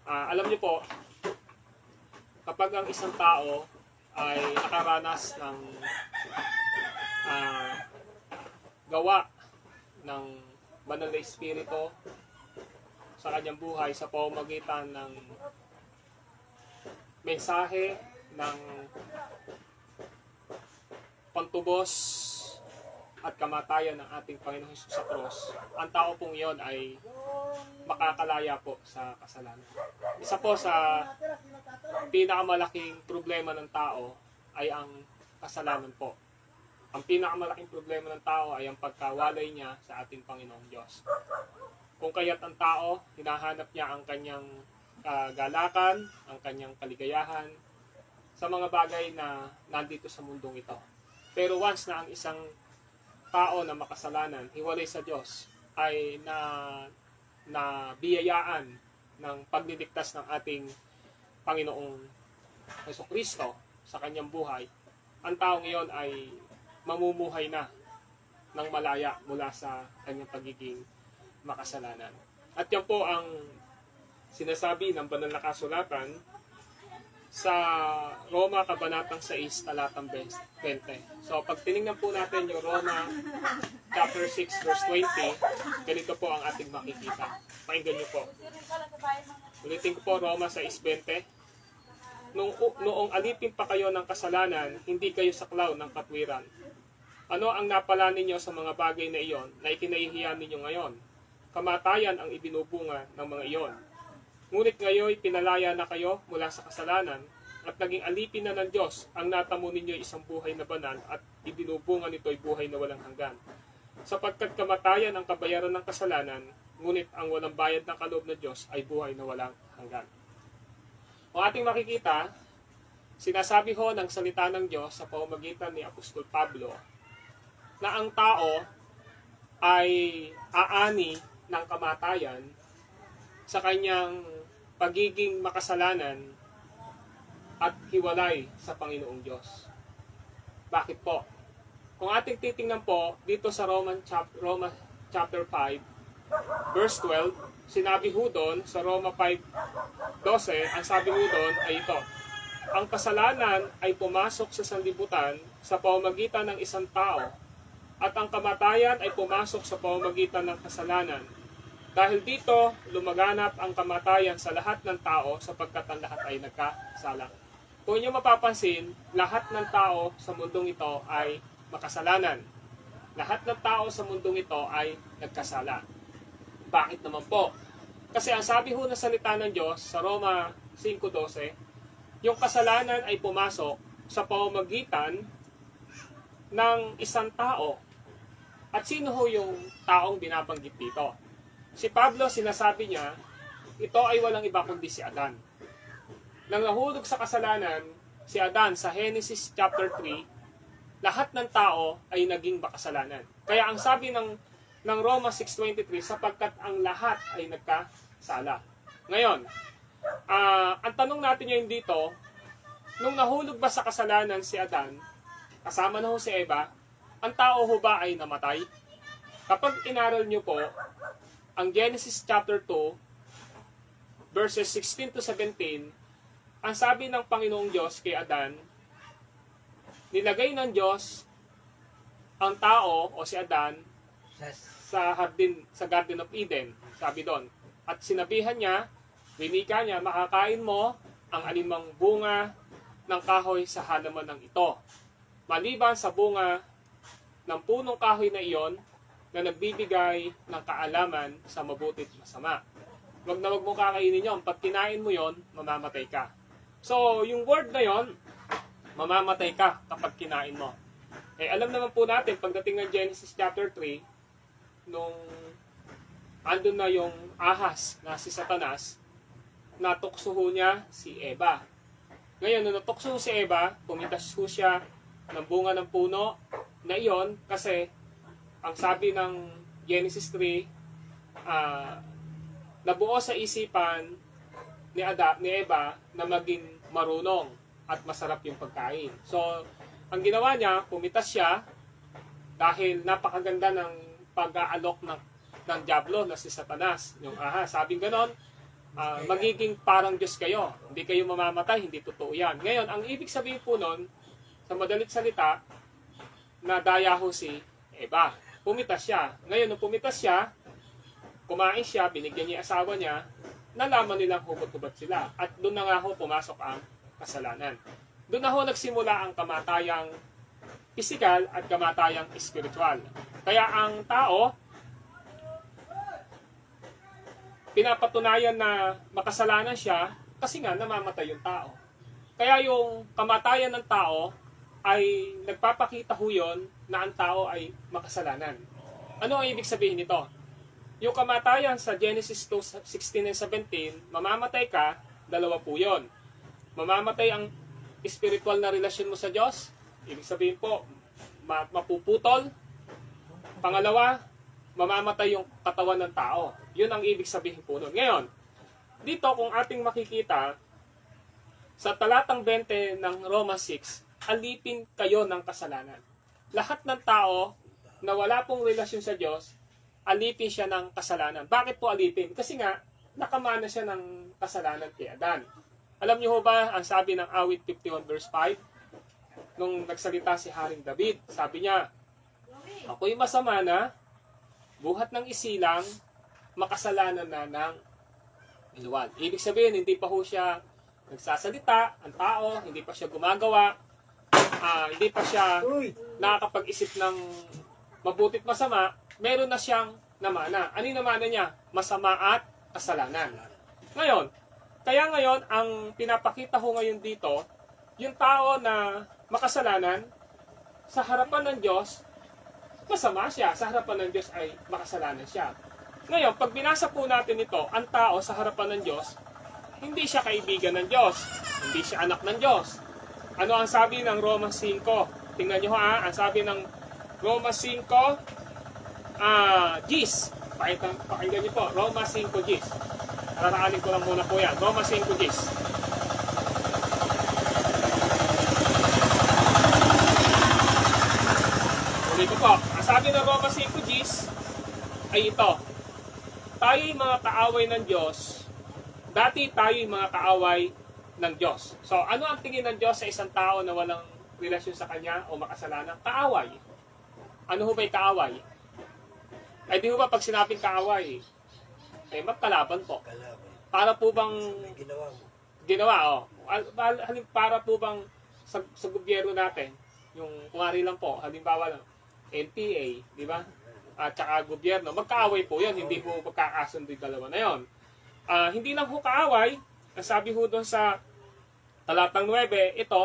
Alam niyo po, kapag ang isang tao ay nakaranas ng gawa ng banal na espiritu sa kanyang buhay sa pamamagitan ng mensahe ng pantubos at kamatayan ng ating Panginoong Hesus sa cross, ang tao pong iyon ay makakalaya po sa kasalanan. Isa po sa pinakamalaking problema ng tao ay ang kasalanan po. Ang pinakamalaking problema ng tao ay ang pagkawalay niya sa ating Panginoong Diyos. Kung kaya't ang tao, hinahanap niya ang kanyang kagalakan, ang kanyang kaligayahan sa mga bagay na nandito sa mundong ito. Pero once na ang isang tao na makasalanan, hiwalay sa Diyos, ay na biyayaan ng pagliligtas ng ating Panginoong Jesucristo sa kanyang buhay, ang taong iyon ay mamumuhay na ng malaya mula sa kanyang pagiging makasalanan. At yan po ang sinasabi ng banal na kasulatan sa Roma Kabanatang 6, talatang 20. So, pag tinignan po natin yung Roma chapter 6, verse 20, ganito po ang ating makikita. Pakinggan niyo po. Ulitin ko po, Roma 6:20. Noong alipin pa kayo ng kasalanan, hindi kayo saklaw ng katwiran. Ano ang napala ninyo sa mga bagay na iyon na ikinahihiyan ninyo ngayon? Kamatayan ang ibinubunga ng mga iyon. Ngunit ngayon, pinalaya na kayo mula sa kasalanan at naging alipin na ng Diyos ang natamo ninyo isang buhay na banal at ibinubunga nito'y buhay na walang hanggan. Sapagkat kamatayan ang kabayaran ng kasalanan, ngunit ang walang bayad ng kaloob ng Diyos ay buhay na walang hanggan. Ang ating makikita, sinasabi ho ng salita ng Diyos sa pamamagitan ni Apostol Pablo na ang tao ay aani ng kamatayan sa kanyang pagiging makasalanan at hiwalay sa Panginoong Diyos. Bakit po? Kung ating titingnan po dito sa Roma chapter 5, verse 12, sinabi ho doon sa Roma 5:12, ang sabi ho doon ay ito: ang kasalanan ay pumasok sa sanlibutan sa pamamagitan ng isang tao, at ang kamatayan ay pumasok sa pamamagitan ng kasalanan. Dahil dito, lumaganap ang kamatayan sa lahat ng tao sapagkat ang lahat ay nagkasala. Kung inyo mapapansin, lahat ng tao sa mundong ito ay makasalanan. Lahat ng tao sa mundong ito ay nagkasala. Bakit naman po? Kasi ang sabi ho ng salita ng Diyos sa Roma 5:12, yung kasalanan ay pumasok sa pamamagitan ng isang tao. At sino ho yung taong binabanggit dito? Si Pablo, sinasabi niya, ito ay walang iba kundi si Adan. Nang nahulog sa kasalanan, si Adan sa Genesis chapter 3, lahat ng tao ay naging makasalanan. Kaya ang sabi ng Roma 6:23, sapagkat ang lahat ay nagkasala. Ngayon, ang tanong natin ngayon dito, nung nahulog ba sa kasalanan si Adan, kasama na ho si Eva, ang tao ho ba ay namatay? Kapag inaral nyo po, ang Genesis chapter 2, verses 16 to 17, ang sabi ng Panginoong Diyos kay Adan, nilagay ng Diyos ang tao o si Adan sa Garden of Eden, sabi doon. At sinabihan niya, winika niya, makakain mo ang alimang bunga ng kahoy sa halaman ng ito, maliban sa bunga ng punong kahoy na iyon na nagbibigay ng kaalaman sa mabuti at masama. Wag na wag mo kakainin yun. Pag kinain mo yon, mamamatay ka. So, yung word na yon, mamamatay ka kapag kinain mo. Eh, alam naman po natin, pagdating ng Genesis chapter 3, nung andun na yung ahas na si Satanas, natukso niya si Eva. Ngayon, nung natukso si Eva, pumitas ho siya ng bunga ng puno na iyon kasi ang sabi ng Genesis 3, nabuo sa isipan ni Eva na maging marunong at masarap yung pagkain. So, ang ginawa niya, pumitas siya dahil napakaganda ng pag-aalok ng diablo na si Satanas. Yung sabing ganon, magiging parang Diyos kayo. Hindi kayo mamamatay, hindi totoo yan. Ngayon, ang ibig sabihin po nun, sa madalit salita, na daya ho si Eva. Pumitas siya. Ngayon, nung pumitas siya, kumain siya, binigyan niya asawa niya, nalaman nilang hubot-hubot sila. At doon na nga ho pumasok ang kasalanan. Doon na ho nagsimula ang kamatayang pisikal at kamatayang espiritual. Kaya ang tao, pinapatunayan na makasalanan siya kasi nga namamatay yung tao. Kaya yung kamatayan ng tao ay nagpapakita ho yun na ang tao ay makasalanan. Ano ang ibig sabihin nito? Yung kamatayan sa Genesis 2:16 and 17, mamamatay ka, dalawa po yun. Mamamatay ang spiritual na relasyon mo sa Diyos, ibig sabihin po, mapuputol. Pangalawa, mamamatay yung katawan ng tao. Yun ang ibig sabihin po nun. Ngayon, dito kung ating makikita, sa talatang 20 ng Roma 6, alipin kayo ng kasalanan. Lahat ng tao na wala pong relasyon sa Diyos, alipin siya ng kasalanan. Bakit po alipin? Kasi nga, nakamana siya ng kasalanan kay Adan. Alam niyo ho ba, ang sabi ng awit 51 verse 5, nung nagsalita si Haring David, sabi niya, ako'y masama na, buhat ng isilang, makasalanan na ng iluwal. Ibig sabihin, hindi pa ho siya nagsasalita, ang tao, hindi pa siya gumagawa, hindi pa siya nakakapag-isip ng mabutit masama, meron na siyang namana. Ano yung namana niya? Masama at kasalanan. Ngayon, kaya ngayon, ang pinapakita ko ngayon dito, yung tao na makasalanan, sa harapan ng Diyos, masama siya. Sa harapan ng Diyos ay makasalanan siya. Ngayon, pag binasa po natin ito, ang tao sa harapan ng Diyos, hindi siya kaibigan ng Diyos. Hindi siya anak ng Diyos. Ano ang sabi ng Roma 5? Tingnan nyo ha, ang sabi ng Roma 5, Gis. Pakinggan nyo po, Roma 5 Gis. Raraalin ko lang muna po yan. Roma 5 Gis. Ulit ko po, ang sabi ng Roma 5 Gis ay ito. Tayo'y mga kaaway ng Diyos. Dati tayo'y mga kaaway ng Diyos. So, ano ang tingin ng Diyos sa isang tao na walang relasyon sa Kanya o makasalanan? Kaaway. Ano ho ba'y kaaway? Ay di ho ba pag sinabing kaaway, magkalaban po. Para po bang ginawa, para po bang sa gobyerno natin, yung kumari lang po, halimbawa lang, NPA, di ba? At saka gobyerno, magkaaway po yan, hindi po magkakasundo yung dalawa na yon. Hindi lang po kaaway, sabi ho doon sa talatang 9, ito,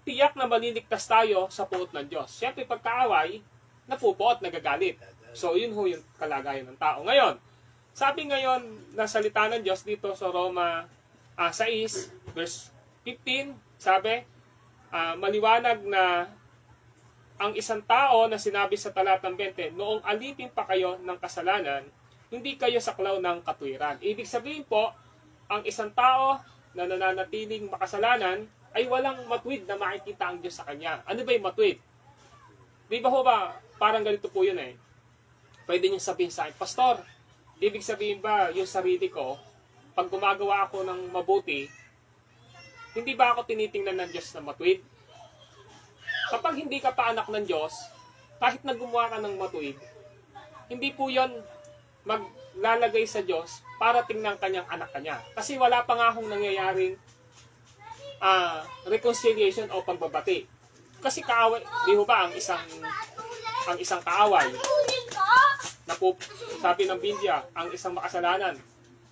tiyak na maliligtas tayo sa puot ng Diyos. Siyempre, pagkaaway, napupuot, nagagalit. So, yun ho yung kalagayan ng tao. Ngayon, sabi ngayon na salita ng Diyos dito sa Roma 6, verse 15, sabi, maliwanag na ang isang tao na sinabi sa talatang 20, noong alipin pa kayo ng kasalanan, hindi kayo saklaw ng katwiran. Ibig sabihin po, ang isang tao na nananatiling makasalanan ay walang matuwid na makikita ang Diyos sa kanya. Ano ba yung matuwid? Di ba ho ba, parang ganito po yun eh. Pwede niyo sabihin sa akin, Pastor, ibig sabihin ba yung sarili ko, pag gumagawa ako ng mabuti, hindi ba ako tinitingnan ng Diyos na matuwid? Kapag hindi ka pa anak ng Diyos, kahit na gumawa ka ng matuwid, hindi po yun maglalagay sa Diyos para tingnan kanyang anak kanya. Kasi wala pa nga akong nangyayaring reconciliation o pagbabati. Kasi kaaway, di ho ba ang isang kaaway, sabi ng Biblia, ang isang makasalanan,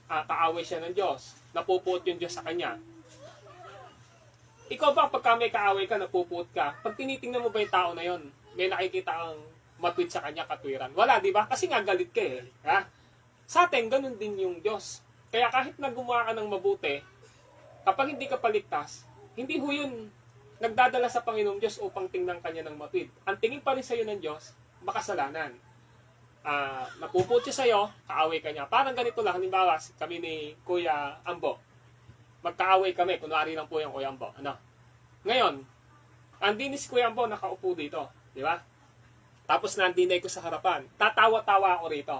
kaaway siya ng Diyos, napupuot yung Diyos sa kanya. Ikaw ba, pagka may kaaway ka, napupuot ka, pag tinitingnan mo ba yung tao na yon, may nakikita ang matwid sa kanya katwiran? Wala, di ba? Kasi nga galit ka eh. Ha? Sa atin, ganun din yung Diyos. Kaya kahit na gumawa ka ng mabuti, kapag hindi ka paligtas, hindi ho yun nagdadala sa Panginoong Diyos upang tingnan kanya ng matwid. Ang tingin pa rin sa iyo ng Diyos, makasalanan. Napupuot siya sa iyo, kaaway ka niya. Parang ganito lang, halimbawa, kami ni Kuya Ambo. Magkaaway kami, kunwari lang po yung Kuya Ambo. Ano? Ngayon, andin si Kuya Ambo nakaupo dito, di ba? Tapos nandinay ko sa harapan. Tatawa-tawa ako rito.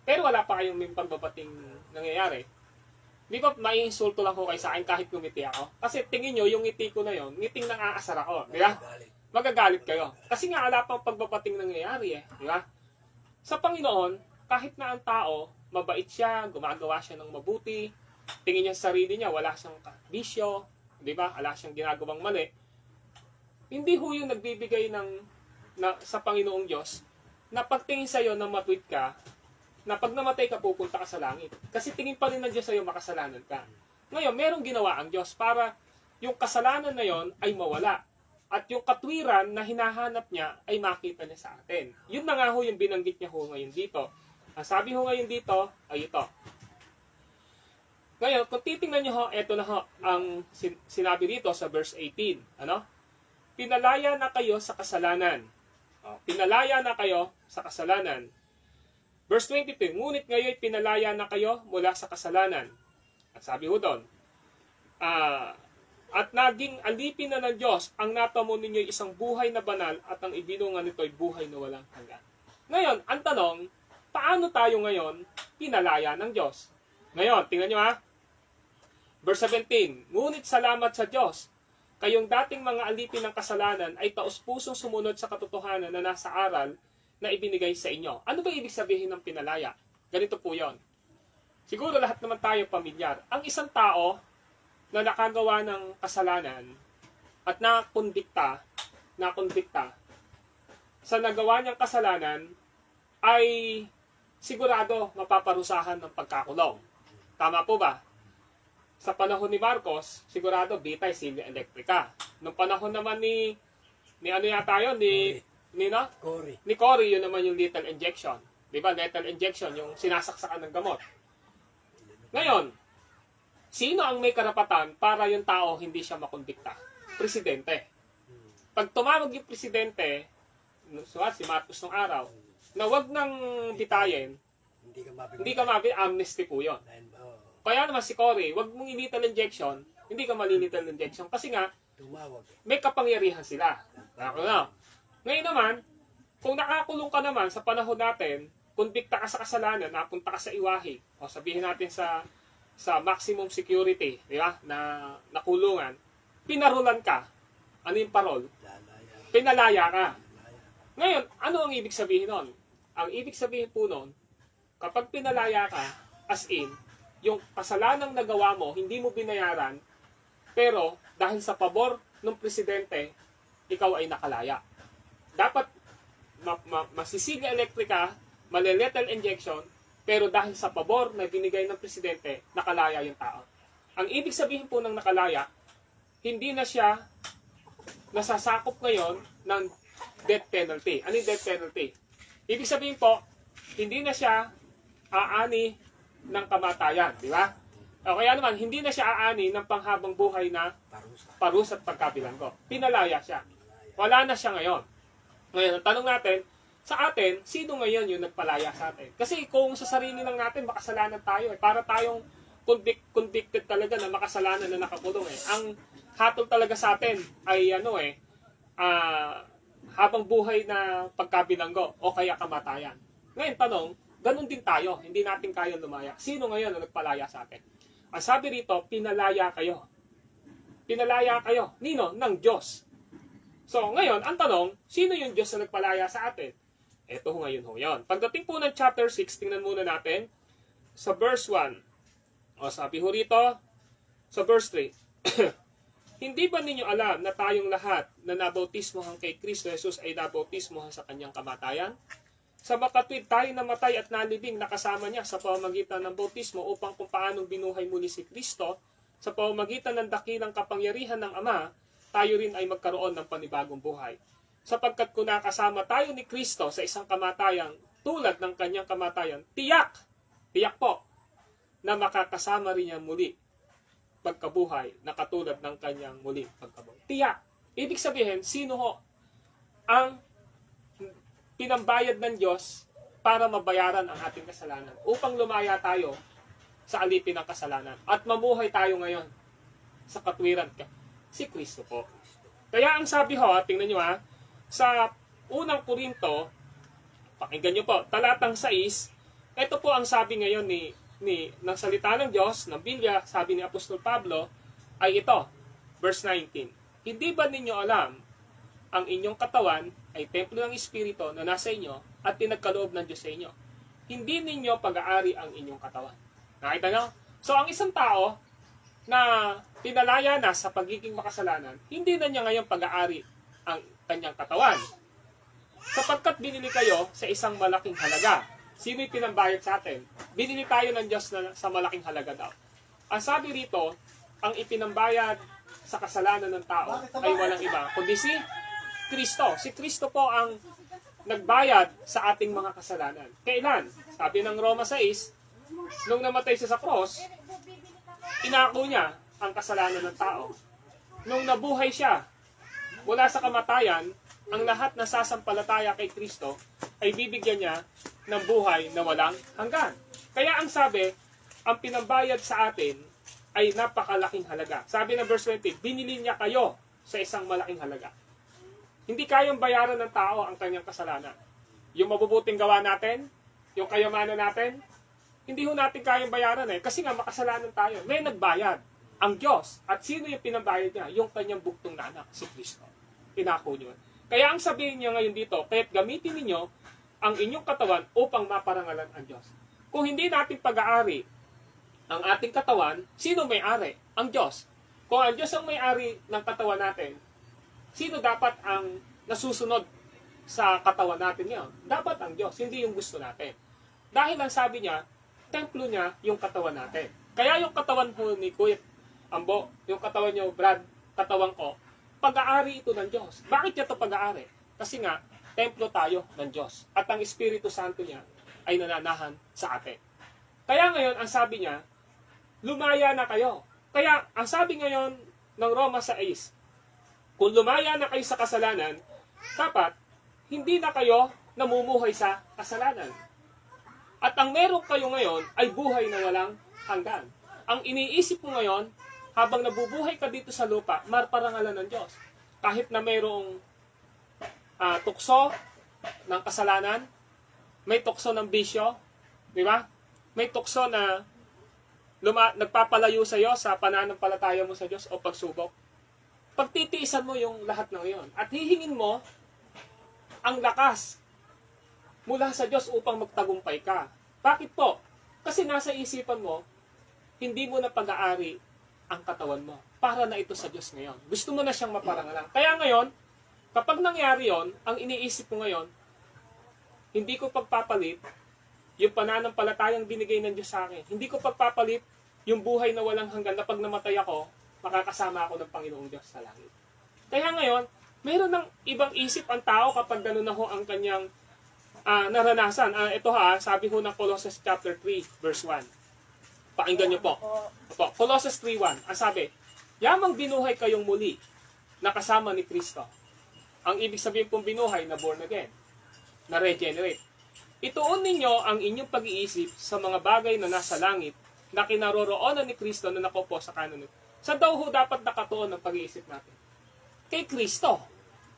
Pero wala pa kayong may pagbabating nangyayari. Di ba, maiinsulto lang ko kayo sa akin kahit ngumiti ako? Kasi tingin nyo, yung ngiti ko na yon, ngiting nang aasar ako. Di ba? Magagalit kayo. Kasi nga, wala pang pagbabating nangyayari eh. Di ba? Sa Panginoon, kahit na ang tao, mabait siya, gumagawa siya ng mabuti, tingin niya sa sarili niya, wala siyang bisyo, di ba? Wala siyang ginagawang mali. Hindi ho yung nagbibigay sa Panginoong Diyos na pagtingin sa'yo na matwid ka, na pag namatay ka, pupunta ka sa langit. Kasi tingin pa rin ng Diyos sa'yo, makasalanan ka. Ngayon, merong ginawa ang Diyos para yung kasalanan na yon ay mawala. At yung katwiran na hinahanap niya ay makita niya sa atin. Yun na nga ho yung binanggit niya ho ngayon dito. Ang sabi ho ngayon dito ay ito. Ngayon, kung titingnan niyo ho, eto na ho ang sinabi dito sa verse 18. Ano? Pinalaya na kayo sa kasalanan. Pinalaya na kayo sa kasalanan. Verse 22, ngunit ngayon pinalaya na kayo mula sa kasalanan. At sabi ho doon, at naging alipin na ng Diyos ang natamo ninyo isang buhay na banal at ang ibinungan nito ay buhay na walang hanggan. Ngayon, ang tanong, paano tayo ngayon pinalaya ng Diyos? Ngayon, tingnan nyo ha. Verse 17, ngunit salamat sa Diyos, kayong dating mga alipin ng kasalanan ay taos-pusong sumunod sa katotohanan na nasa aral na ibinigay sa inyo. Ano ba ibig sabihin ng pinalaya? Ganito po yon. Siguro lahat naman tayo pamilyar. Ang isang tao na nakagawa ng kasalanan at nakondikta sa nagawa niyang kasalanan ay sigurado mapaparusahan ng pagkakulong. Tama po ba? Sa panahon ni Marcos, sigurado bitay silya elektrika. Nung panahon naman ni ano yata yun, ni Cory, yun naman yung lethal injection. Di ba? Lethal injection, yung sinasaksakan ng gamot. Ngayon, sino ang may karapatan para yung tao hindi siya makondikta? Presidente. Pag tumawag yung presidente, si Marcos nung araw, na wag nang bitayin, hindi ka mabigyan, amnesty po yun. Kaya naman si Cory, wag mong lethal injection, hindi ka mali-lethal injection. Kasi nga, may kapangyarihan sila. Ngayon naman, kung nakakulong ka naman sa panahon natin, kumbikta ka sa kasalanan, napunta ka sa iwahi, o sabihin natin sa maximum security, di ba, na nakulungan, pinarulan ka. Ano yung parol? Pinalaya ka. Ngayon, ano ang ibig sabihin nun? Ang ibig sabihin po nun, kapag pinalaya ka, as in, yung kasalanang nagawa mo, hindi mo binayaran, pero dahil sa pabor ng presidente, ikaw ay nakalaya. Dapat masisilya elektrika, mali-lethal injection, pero dahil sa pabor na binigay ng presidente, nakalaya yung tao. Ang ibig sabihin po ng nakalaya, hindi na siya nasasakop ngayon ng death penalty. Ano yung death penalty? Ibig sabihin po, hindi na siya aani ng kamatayan, di ba? O kaya naman, hindi na siya aani ng panghabang buhay na parusa at pagkabilanggo. Pinalaya siya. Wala na siya ngayon. Ngayon, ang tanong natin, sa atin, sino ngayon yung nagpalaya sa atin? Kasi kung sa sarili lang natin, makasalanan tayo. Para tayong convicted talaga na makasalanan na nakakulong. Ang hatol talaga sa atin ay habang buhay na pagkabilanggo o kaya kamatayan. Ngayon, tanong, ganun din tayo. Hindi natin kaya lumaya. Sino ngayon ang nagpalaya sa atin? Ang sabi rito, pinalaya kayo. Pinalaya kayo. Nino? Ng Diyos. So, ngayon, ang tanong, sino yung Diyos na nagpalaya sa atin? Ito ngayon ho yun. Pagdating po ng chapter 6, tingnan muna natin sa verse 1. O sabi ho rito, sa verse 3, hindi ba ninyo alam na tayong lahat na nabautismohan kay Kristo Jesus ay nabautismohan sa kanyang kamatayan? Sa makatwid tayo namatay at nalibing nakasama niya sa pamamagitan ng bautismo upang kung paanong binuhay muli si Kristo, sa pamamagitan ng dakilang kapangyarihan ng Ama, tayo rin ay magkaroon ng panibagong buhay. Sapagkat kung nakasama tayo ni Kristo sa isang kamatayan tulad ng kanyang kamatayan, tiyak po, na makakasama rin niya muli pagkabuhay na katulad ng kanyang muling pagkabuhay. Tiyak. Ibig sabihin, sino ho ang pinambayad ng Diyos para mabayaran ang ating kasalanan upang lumaya tayo sa alipin ng kasalanan at mamuhay tayo ngayon sa katwiran ka? Si Kristo po. Kaya ang sabi ho, tingnan nyo sa unang Korinto, pakinggan nyo po, talatang 6, ito po ang sabi ngayon ni ng salita ng Diyos, ng Biblia, sabi ni Apostol Pablo, ay ito, verse 19. Hindi ba ninyo alam ang inyong katawan ay templo ng Espiritu na nasa inyo at pinagkaloob ng Diyos sa inyo? Hindi ninyo pag-aari ang inyong katawan. Nakita nyo? So, ang isang tao na pinalaya na sa pagiging makasalanan, hindi na niya ngayon pag-aari ang kanyang katawan. Sapagkat binili kayo sa isang malaking halaga. Sino yung pinambayad sa atin? Binili tayo ng Diyos na sa malaking halaga daw. Ang sabi rito, ang ipinambayad sa kasalanan ng tao ay walang iba, kundi si Kristo. Si Kristo po ang nagbayad sa ating mga kasalanan. Kailan? Sabi ng Roma 6, nung namatay siya sa cross, inako niya ang kasalanan ng tao. Nung nabuhay siya, mula sa kamatayan, ang lahat na sasampalataya kay Kristo ay bibigyan niya ng buhay na walang hanggan. Kaya ang sabi, ang pinambayad sa atin ay napakalaking halaga. Sabi ng verse 20, binili niya kayo sa isang malaking halaga. Hindi kayang bayaran ng tao ang kanyang kasalanan. Yung mabubuting gawa natin, yung kayamanan natin, hindi ho natin kayang bayaran kasi nga makasalanan tayo. May nagbayad, ang Diyos. At sino yung pinambayad niya? Yung kanyang buktong na anak, si Kristo. Pinako niyo. Kaya ang sabihin niya ngayon dito, kaya't gamitin ninyo ang inyong katawan upang maparangalan ang Diyos. Kung hindi natin pag-aari ang ating katawan, sino may-ari? Ang Diyos. Kung ang Diyos ang may-ari ng katawan natin, sino dapat ang nasusunod sa katawan natin ngayon? Dapat ang Diyos, hindi yung gusto natin. Dahil ang sabi niya, templo niya yung katawan natin. Kaya yung katawan po ni Kuya Ambo, yung katawan niyo, Brad, katawan ko, pag-aari ito ng Diyos. Bakit niya ito pag-aari? Kasi nga, templo tayo ng Diyos. At ang Espiritu Santo niya ay nananahan sa atin. Kaya ngayon, ang sabi niya, lumaya na kayo. Kaya, ang sabi ngayon ng Roma 6, kung lumaya na kayo sa kasalanan, dapat hindi na kayo namumuhay sa kasalanan. At ang meron kayo ngayon ay buhay na walang hanggan. Ang iniisip mo ngayon, habang nabubuhay ka dito sa lupa, marparangalan ng Diyos. Kahit na mayroong tukso ng kasalanan, may tukso ng bisyo, di ba? May tukso na nagpapalayo sa iyo sa pananampalataya mo sa Diyos o pagsubok. Pagtitiisan mo yung lahat ng iyon at hihingin mo ang lakas mula sa Diyos upang magtagumpay ka. Bakit po? Kasi nasa isipan mo, hindi mo na pag-aari ang katawan mo. Para na ito sa Diyos ngayon. Gusto mo na siyang maparangalan. Kaya ngayon, kapag nangyari yon, ang iniisip mo ngayon, hindi ko pagpapalit yung pananampalatayang binigay ng Diyos sa akin. Hindi ko pagpapalit yung buhay na walang hanggan na pag namatay ako, makakasama ako ng Panginoong Diyos sa langit. Kaya ngayon, mayroon ng ibang isip ang tao kapag gano'n na ho ang kanyang naranasan. Ito sabi ho ng Colossus chapter 3, verse 1. Pakinggan niyo po. Colossus 3:1. Ang sabi, yamang binuhay kayong muli, nakasama ni Kristo. Ang ibig sabihin pong binuhay na born again, na regenerate. Ituon ninyo ang inyong pag-iisip sa mga bagay na nasa langit, na kinaroroonan ni Kristo na nakupo sa kanan. Sa daw ho dapat nakatuon ng pag-iisip natin? Kay Kristo.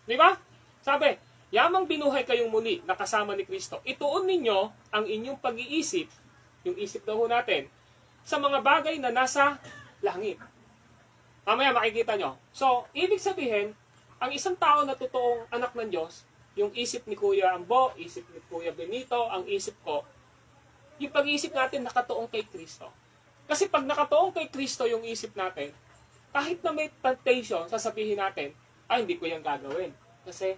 Di ba? Sabi, yamang binuhay kayong muli, nakasama ni Kristo. Ituon ninyo ang inyong pag-iisip, yung isip daw ho natin, sa mga bagay na nasa langit. Mamaya makikita nyo. So, ibig sabihin, ang isang tao na totoong anak ng Diyos, yung isip ni Kuya Ambo, isip ni Kuya Benito, ang isip ko, yung pag-iisip natin nakatuong kay Kristo. Kasi pag nakatuong kay Kristo yung isip natin, kahit na may temptation, sasabihin natin, hindi ko yung gagawin. Kasi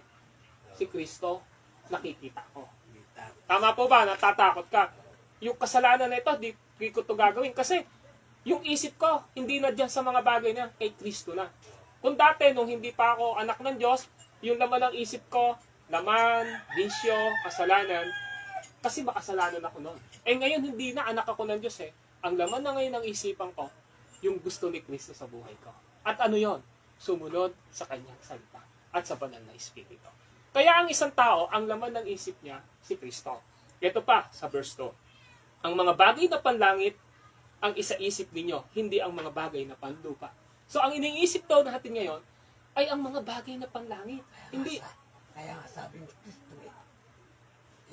si Kristo, nakikita ko. Tama po ba? Natatakot ka. Yung kasalanan na ito, di ko ito gagawin. Kasi yung isip ko, hindi na dyan sa mga bagay na kay Kristo na. Kung dati, nung hindi pa ako anak ng Diyos, yung laman ng isip ko, laman, bisyo, kasalanan, kasi makasalanan ako noon. Ngayon, hindi na anak ako ng Diyos Ang laman na ngayon ng isipan ko, yung gusto ni Kristo sa buhay ko. At ano yon? Sumunod sa kanyang salita at sa banal na Espiritu. Kaya ang isang tao, ang laman ng isip niya, si Kristo. Ito pa, sa verse 2. Ang mga bagay na panlangit, ang isaisip ninyo, hindi ang mga bagay na panlupa. So, ang iniisip daw natin ngayon, ay ang mga bagay na panlangit. Hindi. Kaya nga sabi ni Kristo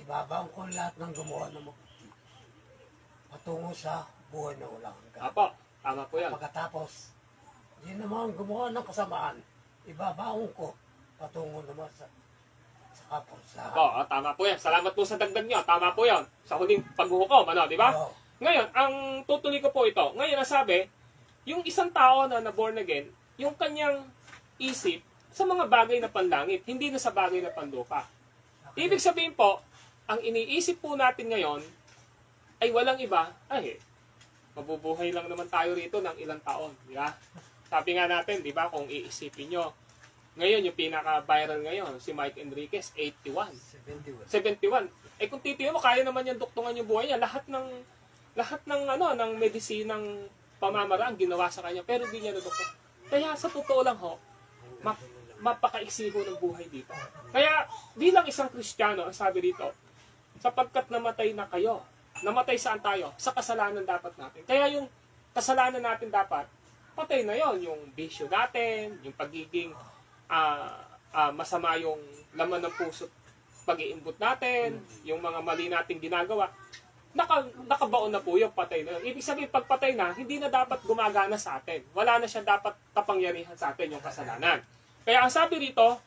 ibabaw ko lahat ng gumawa ng mabuti. patungo sa buhay na walang hanggan. Apo, tama po yan. Pagkatapos, yun naman gumawa ng kasamaan, ibabaon ko patungo naman sa kapurusahan. Opo, tama po yan. Salamat po sa dagdag nyo. Tama po yan. Sa huling paghuhukom, ano, di ba? Oo. Ngayon, ang tutuloy ko po ito. Ngayon, nasabi, yung isang tao na born again, yung kanyang isip sa mga bagay na panlangit, hindi na sa bagay na panlupa. Ibig sabihin po, ang iniisip po natin ngayon ay walang iba, mabubuhay lang naman tayo rito ng ilang taon, di ba? Sabi nga natin, di ba, kung iisipin nyo, ngayon, yung pinaka-viral ngayon, si Mike Enriquez, 81. 71. Kung titiyo mo, kaya naman yan duktungan yung buhay niya. Lahat ng medisinang pamamaraan ginawa sa kanya, pero hindi niya nadukto. Kaya sa totoo lang ho, mapakaiksi ho ng buhay dito. Kaya bilang isang Kristiyano, ang sabi dito, sapagkat namatay na kayo, namatay saan tayo? Sa kasalanan dapat natin. Kaya yung kasalanan natin dapat, patay na yon, yung bisyo natin, yung pagiging masama yung laman ng puso, pag-iimbot natin, yung mga mali nating ginagawa, nakabaon na po yung patay na yun. Ibig sabihin, pag patay na, hindi na dapat gumagana sa atin. Wala na siya dapat kapangyarihan sa atin yung kasalanan. Kaya ang sabi rito,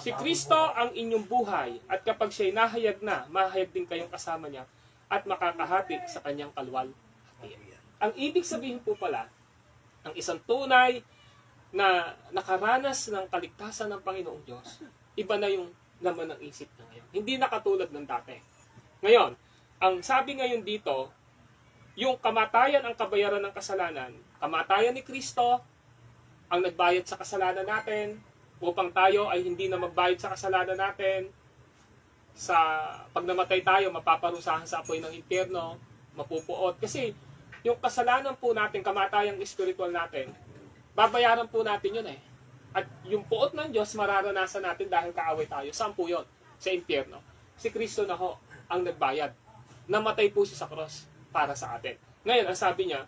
si Kristo ang inyong buhay, at kapag siya'y nahayag na, mahayag din kayong kasama niya, at makakahati sa kanyang kalwal. Ang ibig sabihin po pala, ang isang tunay na nakaranas ng kaligtasan ng Panginoong Diyos, iba na yung laman ng isip na ngayon. Hindi na katulad ng dati. Ngayon, ang sabi ngayon dito, yung kamatayan ang kabayaran ng kasalanan, kamatayan ni Kristo ang nagbayad sa kasalanan natin, upang tayo ay hindi na magbayad sa kasalanan natin. Sa pag namatay tayo, mapaparusahan sa apoy ng impyerno, mapupuot. Kasi yung kasalanan po natin, kamatayang spiritual natin, babayaran po natin yun . At yung puot ng Diyos, mararanasan natin dahil kaaway tayo. Saan po yun? Sa impyerno. Si Kristo na ho ang nagbayad. Namatay po siya sa cross para sa atin. Ngayon, ang sabi niya,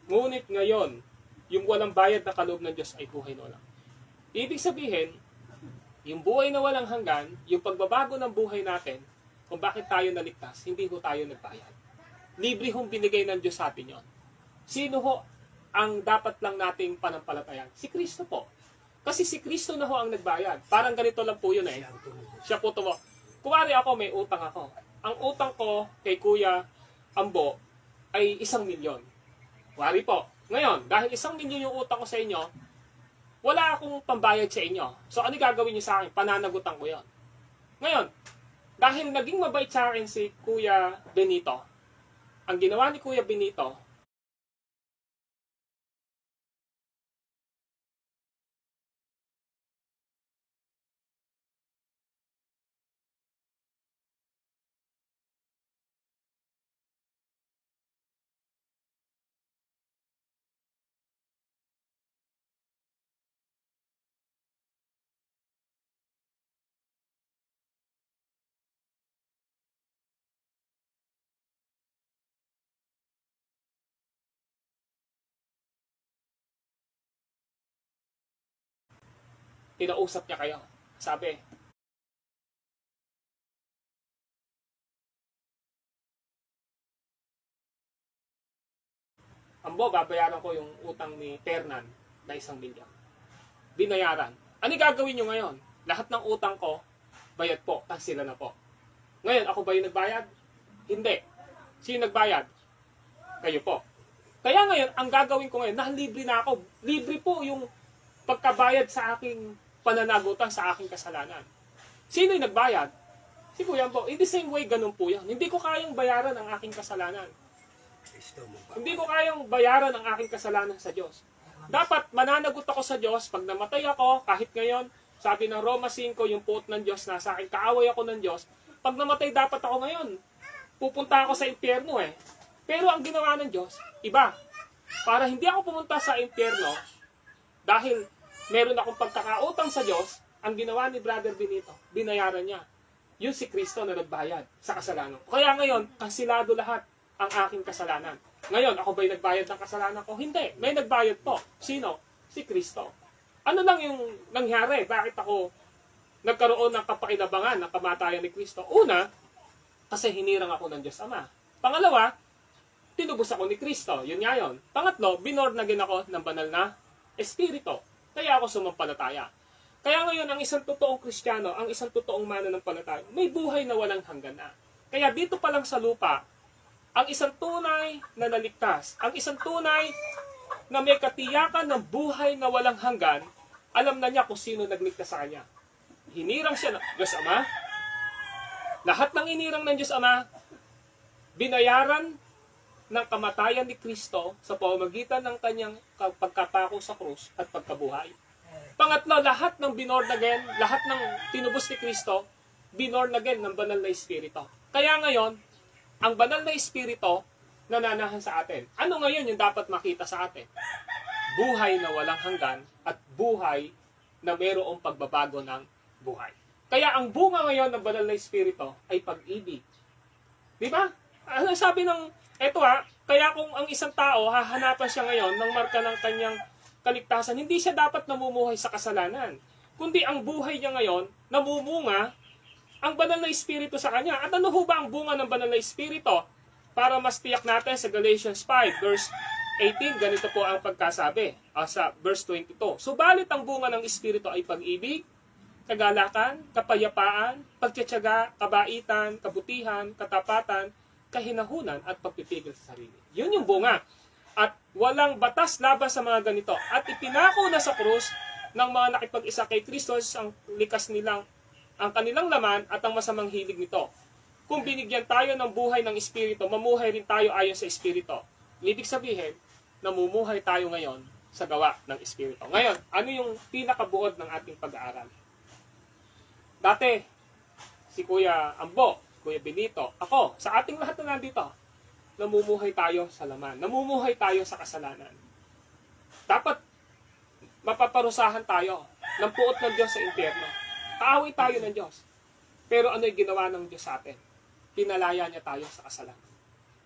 ngunit ngayon, yung walang bayad na kaloob ng Diyos ay buhay na walang. Ibig sabihin, yung buhay na walang hanggan, yung pagbabago ng buhay natin, kung bakit tayo naligtas, hindi ho tayo nagbayad. Libre hong binigay ng Diyos sa atin yun. Sino ho ang dapat lang nating panampalatayan? Si Kristo po. Kasi si Kristo na ho ang nagbayad. Parang ganito lang po yun . Siya po tumo. Kuwari ako, may utang ako. Ang utang ko kay Kuya Ambo ay 1 milyon. Kuwari po. Ngayon, dahil 1 milyon yung utang ko sa inyo, wala akong pambayad sa inyo. So, ano gagawin niyo sa akin? Pananagutan ko yon. Ngayon, dahil naging mabait sa akin si Kuya Benito, ang ginawa ni Kuya Benito, kinausap niya kayo. Sabi, Ambo, babayaran ko yung utang ni Ternan na 1 milyon. Binayaran. Ano gagawin nyo ngayon? Lahat ng utang ko, bayad po. Sila na po. Ngayon, ako ba yung nagbayad? Hindi. Sino nagbayad? Kayo po. Kaya ngayon, ang gagawin ko ngayon, libre na ako. Libre po yung pagkabayad sa aking pananagutan sa aking kasalanan. Sino yung nagbayad? Si Kuya Ambo. In the same way, ganun po yan. Hindi ko kayang bayaran ang aking kasalanan. Hindi ko kayang bayaran ang aking kasalanan sa Diyos. Dapat mananagot ako sa Diyos. Pag namatay ako, kahit ngayon, sabi ng Roma 5, yung puot ng Diyos na sa akin, kaaway ako ng Diyos. Pag namatay dapat ako ngayon, pupunta ako sa impyerno . Pero ang ginawa ng Diyos, iba. Para hindi ako pumunta sa impyerno, dahil meron akong pagkakautang sa Diyos, ang ginawa ni Brother Benito, binayaran niya. Yun si Kristo na nagbayad sa kasalanan. Kaya ngayon, kansilado lahat ang aking kasalanan. Ngayon, ako ba'y nagbayad ng kasalanan ko? Hindi. May nagbayad po. Sino? Si Kristo. Ano lang yung nangyari? Bakit ako nagkaroon ng kapakinabangan ng kamatayan ni Kristo? Una, kasi hinirang ako ng Diyos Ama. Pangalawa, tinubos ako ni Kristo. Yun nga yun. Pangatlo, binorn again ako ng banal na Espiritu. Kaya ako sumampalataya. Kaya ngayon, ang isang totoong Kristiyano, ang isang totoong mananampalataya, may buhay na walang hanggan na. Kaya dito pa lang sa lupa, ang isang tunay na naligtas, ang isang tunay na may katiyakan ng buhay na walang hanggan, alam na niya kung sino nagligtas sa kanya. Hinirang siya ng Diyos Ama. Lahat ng inirang ng Diyos Ama, binayaran ng kamatayan ni Kristo sa pamamagitan ng kanyang pagkapako sa krus at pagkabuhay. Pangatlo, lahat ng binorn again, lahat ng tinubos ni Kristo, binorn again ng banal na Espiritu. Kaya ngayon, ang banal na Espiritu nananahan sa atin. Ano ngayon yung dapat makita sa atin? Buhay na walang hanggan at buhay na mayroong pagbabago ng buhay. Kaya ang bunga ngayon ng banal na Espiritu ay pag-ibig. Di ba? Ano sabi ng, kaya kung ang isang tao, hahanapan siya ngayon ng marka ng kanyang kaligtasan, hindi siya dapat namumuhay sa kasalanan. Kundi ang buhay niya ngayon, namumunga ang banal na Espiritu sa kanya. At ano ho ba ang bunga ng banal na Espiritu? Para mas tiyak natin sa Galatians 5, verse 18, ganito po ang pagkasabi. Sa verse 22. Subalit ang bunga ng Espiritu ay pag-ibig, kagalakan, kapayapaan, pagtiyatsaga, kabaitan, kabutihan, katapatan, kahinahunan, at pagpipigil sa sarili. Yun yung bunga. At walang batas laban sa mga ganito. At ipinako na sa krus ng mga nakipag-isa kay Kristo ang likas nilang, ang kanilang laman at ang masamang hilig nito. Kung binigyan tayo ng buhay ng Espiritu, mamuhay rin tayo ayon sa Espiritu. Ibig sabihin, namumuhay tayo ngayon sa gawa ng Espiritu. Ngayon, ano yung pinakabuod ng ating pag-aaral? Dati, si Kuya Ambo, Kuya Benito, ako, sa ating lahat na nandito, namumuhay tayo sa laman. Namumuhay tayo sa kasalanan. Dapat mapaparusahan tayo ng puot ng Diyos sa impyerno. Kaaway tayo ng Diyos. Pero ano yung ginawa ng Diyos sa atin? Pinalaya niya tayo sa kasalanan.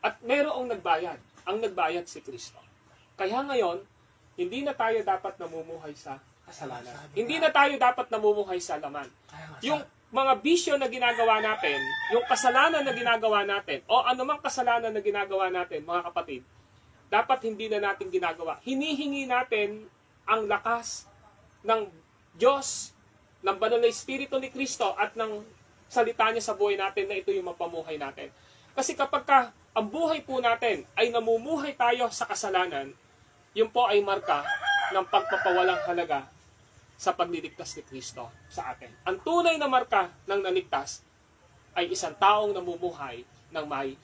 At merong nagbayad. Ang nagbayad si Kristo. Kaya ngayon, hindi na tayo dapat namumuhay sa kasalanan. Hindi na tayo dapat namumuhay sa laman. Yung mga bisyo na ginagawa natin, yung kasalanan na ginagawa natin, o anumang kasalanan na ginagawa natin, mga kapatid, dapat hindi na natin ginagawa. Hinihingi natin ang lakas ng Diyos, ng banal na Espiritu ni Kristo at ng salita niya sa buhay natin na ito yung mapamuhay natin. Kasi kapag ang buhay po natin ay namumuhay tayo sa kasalanan, yun po ay marka ng pagpapawalang halaga sa pagliligtas ni Kristo sa atin. Ang tunay na marka ng naligtas ay isang taong namumuhay ng may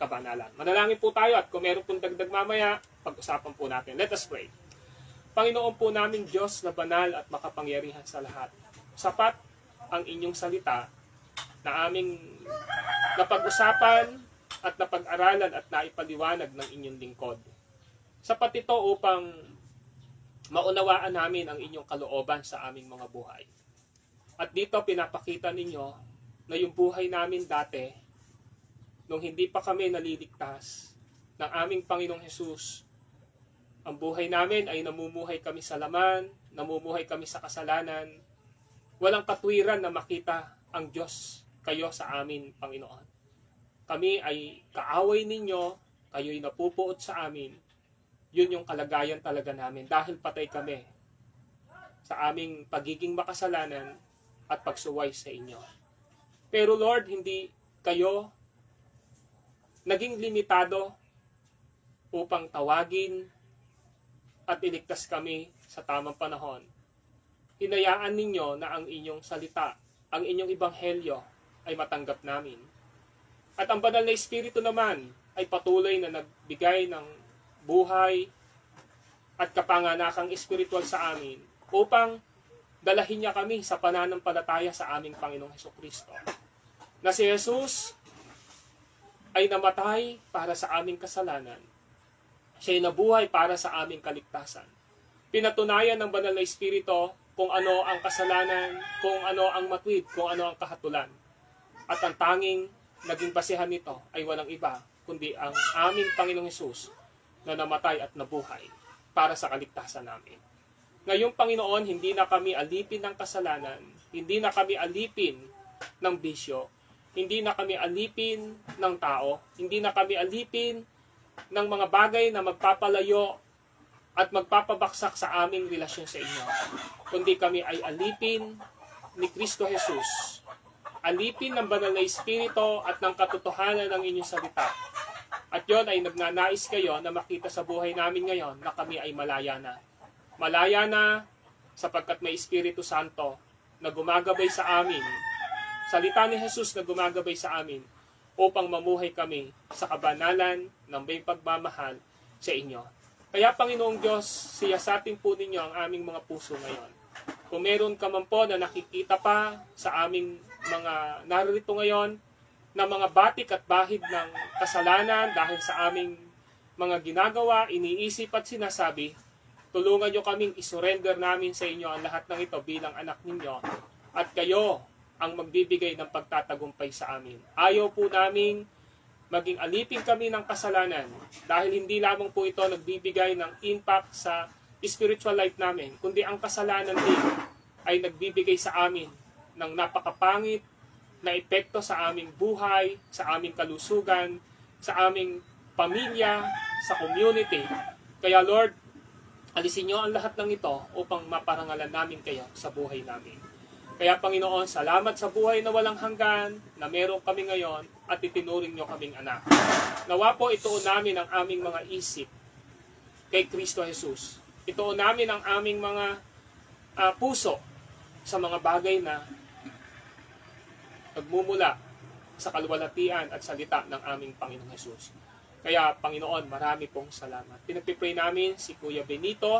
kabanalan. Manalangin po tayo at kung meron pong dagdag mamaya, pag-usapan po natin. Let us pray. Panginoon po namin Diyos na banal at makapangyarihan sa lahat. Sapat ang inyong salita na aming napag-usapan at napag-aralan at naipaliwanag ng inyong lingkod. Sapat ito upang maunawaan namin ang inyong kalooban sa aming mga buhay. At dito pinapakita ninyo na yung buhay namin dati, nung hindi pa kami naliligtas ng aming Panginoong Hesus, ang buhay namin ay namumuhay kami sa laman, namumuhay kami sa kasalanan, walang katwiran na makita ang Diyos kayo sa amin, Panginoon. Kami ay kaaway ninyo, kayo'y napupuot sa amin. Yun yung kalagayan talaga namin dahil patay kami sa aming pagiging makasalanan at pagsuway sa inyo. Pero Lord, hindi kayo naging limitado upang tawagin at iligtas kami sa tamang panahon. Hinayaan ninyo na ang inyong salita, ang inyong ebanghelyo ay matanggap namin. At ang banal na Espiritu naman ay patuloy na nagbigay ng buhay at kapanganakang espiritual sa amin upang dalahin niya kami sa pananampalataya sa aming Panginoong Hesukristo. Na si Jesus ay namatay para sa aming kasalanan. Siya ay nabuhay para sa aming kaligtasan. Pinatunayan ng banal na Espiritu kung ano ang kasalanan, kung ano ang matwid, kung ano ang kahatulan. At ang tanging naging basehan nito ay walang iba kundi ang aming Panginoong Hesus na namatay at nabuhay para sa kaligtasan namin. Ngayong Panginoon, hindi na kami alipin ng kasalanan, hindi na kami alipin ng bisyo, hindi na kami alipin ng tao, hindi na kami alipin ng mga bagay na magpapalayo at magpapabaksak sa aming relasyon sa inyo. Kundi kami ay alipin ni Kristo Jesus. Alipin ng banal na Espiritu at ng katotohanan ng inyong salita. At yon ay nagnanais kayo na makita sa buhay namin ngayon na kami ay malaya na. Malaya na sapagkat may Espiritu Santo na gumagabay sa amin. Salita ni Jesus na gumagabay sa amin upang mamuhay kami sa kabanalan ng may pagmamahal sa inyo. Kaya Panginoong Diyos, siyasatin po ninyo ang aming mga puso ngayon. Kung meron ka man po na nakikita pa sa aming mga naririto ngayon na mga batik at bahid ng kasalanan dahil sa aming mga ginagawa, iniisip at sinasabi, tulungan nyo kaming isurrender namin sa inyo ang lahat ng ito bilang anak ninyo at kayo ang magbibigay ng pagtatagumpay sa amin. Ayaw po naming maging alipin kami ng kasalanan dahil hindi lamang po ito nagbibigay ng impact sa spiritual life namin, kundi ang kasalanan din ay nagbibigay sa amin ng napakapangit na epekto sa aming buhay, sa aming kalusugan, sa aming pamilya, sa community. Kaya Lord, alisin nyo ang lahat ng ito upang maparangalan namin kayo sa buhay namin. Kaya Panginoon, salamat sa buhay na walang hanggan na meron kami ngayon at itinuring nyo kaming anak. Nawa po ituon namin ang aming mga isip kay Kristo Jesus. Ituon namin ang aming mga puso sa mga bagay na nagmumula sa kaluwalhatian at salita ng aming Panginoong Jesus. Kaya Panginoon, marami pong salamat. Pinagpipray namin si Kuya Benito,